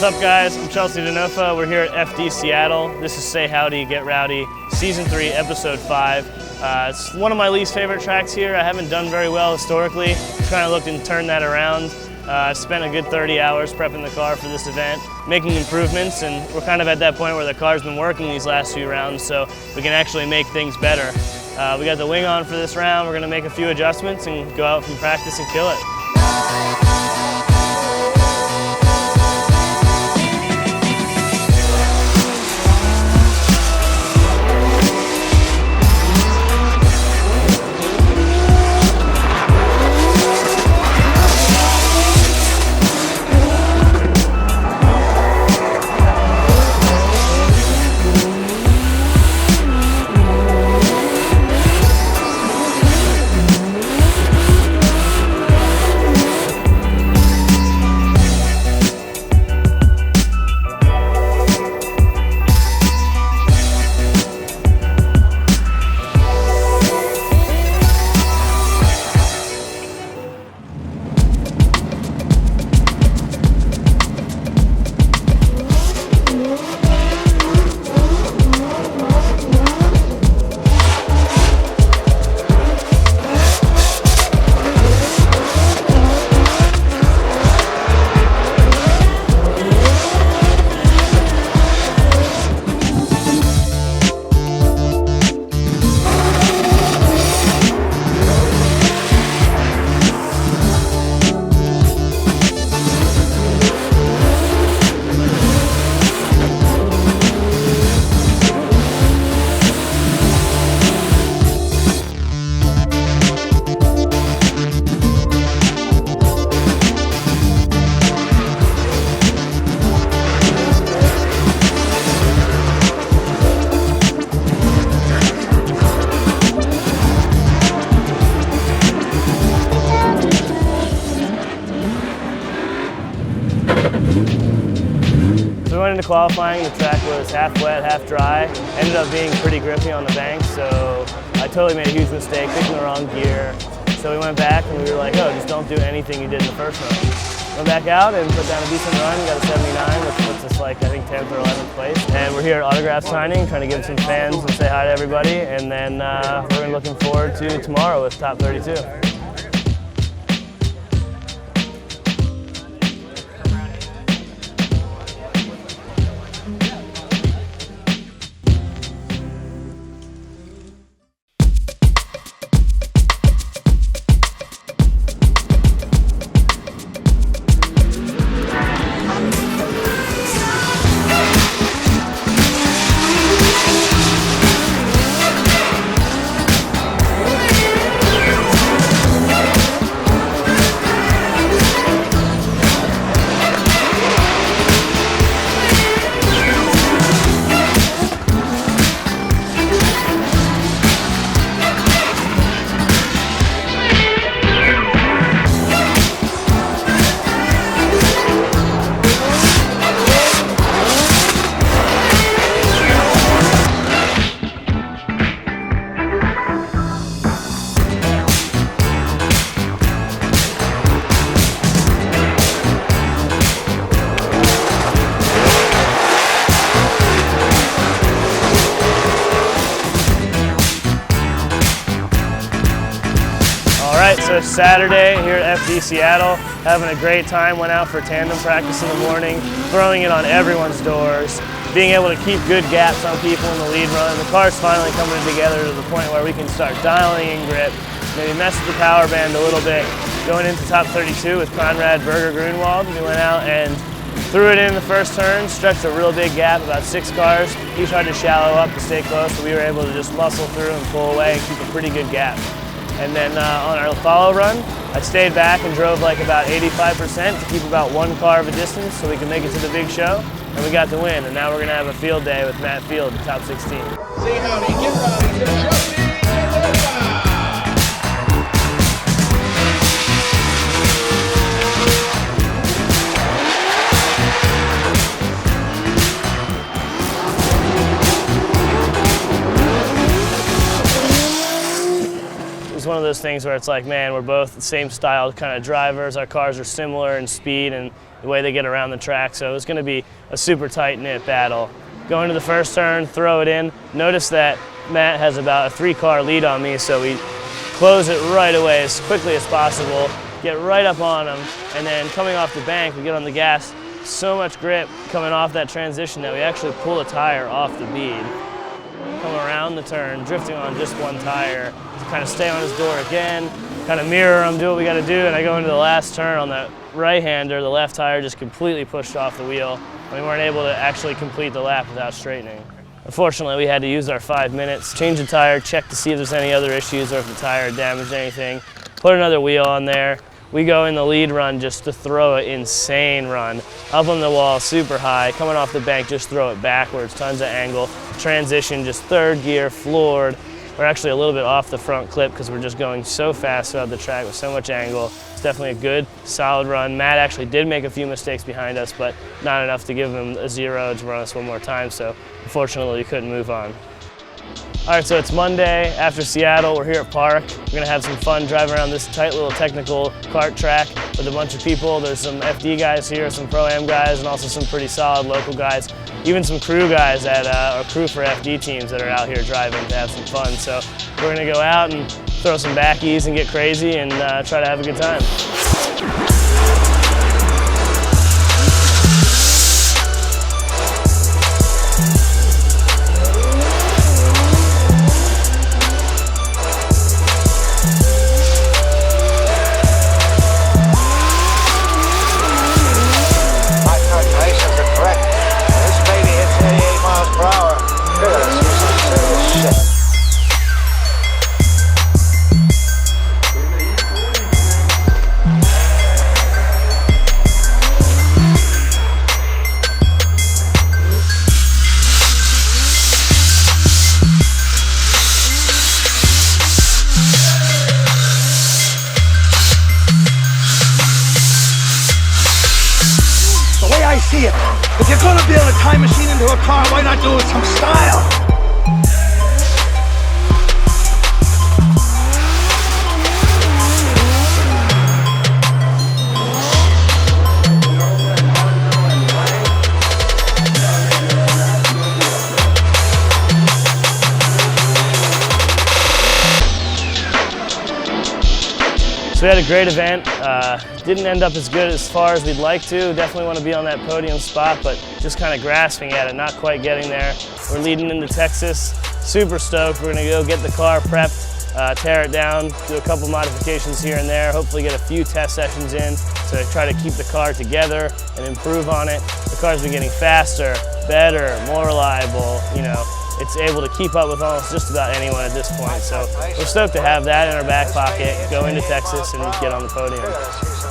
What's up, guys? I'm Chelsea Denofa. We're here at FD Seattle. This is Say Howdy, Get Rowdy, Season 3, Episode 5. It's one of my least favorite tracks here. I haven't done very well historically. I'm trying to look and turn that around. I spent a good 30 hours prepping the car for this event, making improvements, and we're kind of at that point where the car's been working these last few rounds, so we can actually make things better. We got the wing on for this round. We're going to make a few adjustments and go out from practice and kill it. So we went into qualifying. The track was half wet, half dry. Ended up being pretty grippy on the bank, so I totally made a huge mistake, picking the wrong gear. So we went back and we were like, oh, just don't do anything you did in the first run. Went back out and put down a decent run, got a 79, which puts us like, I think, 10th or 11th place. And we're here at autograph signing, trying to give some fans and say hi to everybody. And then we're looking forward to tomorrow with Top 32. So it's Saturday here at FD Seattle, having a great time. Went out for tandem practice in the morning, throwing it on everyone's doors, being able to keep good gaps on people in the lead run. The car's finally coming together to the point where we can start dialing in grip, maybe mess with the power band a little bit. Going into Top 32 with Conrad Berger-Grunwald, we went out and threw it in the first turn, stretched a real big gap, about 6 cars. He tried to shallow up to stay close, so we were able to just muscle through and pull away and keep a pretty good gap. And then on our follow run, I stayed back and drove like about 85% to keep about 1 car of a distance so we could make it to the big show, and we got the win. And now we're gonna have a field day with Matt Field, top 16. Say howdy, get rowdy, get Chelsea Denofa. It's one of those things where it's like, man, we're both the same style kind of drivers. Our cars are similar in speed, and the way they get around the track. So it was going to be a super tight-knit battle. Going to the first turn, throw it in. Notice that Matt has about a 3-car lead on me, so we close it right away as quickly as possible, get right up on him, and then coming off the bank, we get on the gas. So much grip coming off that transition that we actually pull a tire off the bead. Come around the turn, drifting on just one tire, to kind of stay on his door again, kind of mirror him, do what we got to do, and I go into the last turn on the right-hander, the left tire just completely pushed off the wheel. We weren't able to actually complete the lap without straightening. Unfortunately, we had to use our 5 minutes, change the tire, check to see if there's any other issues or if the tire had damaged anything, put another wheel on there. We go in the lead run just to throw an insane run. Up on the wall, super high, coming off the bank, just throw it backwards, tons of angle. Transition, just third gear, floored. We're actually a little bit off the front clip because we're just going so fast throughout the track with so much angle. It's definitely a good, solid run. Matt actually did make a few mistakes behind us, but not enough to give him a 0 to run us one more time, so unfortunately we couldn't move on. All right, so it's Monday after Seattle. We're here at Park. We're gonna have some fun driving around this tight little technical kart track with a bunch of people. There's some FD guys here, some Pro-Am guys, and also some pretty solid local guys. Even some crew guys that are crew for FD teams that are out here driving to have some fun. So we're gonna go out and throw some backies and get crazy and try to have a good time. I see it. If you're gonna build a time machine into a car, why not do it with some style? So we had a great event. Didn't end up as good as far as we'd like to. Definitely want to be on that podium spot, but just kind of grasping at it, not quite getting there. We're leading into Texas. Super stoked. We're going to go get the car prepped, tear it down, do a couple modifications here and there, hopefully get a few test sessions in to try to keep the car together and improve on it. The car's been getting faster, better, more reliable, it's able to keep up with almost just about anyone at this point. So we're stoked to have that in our back pocket, go into Texas and get on the podium.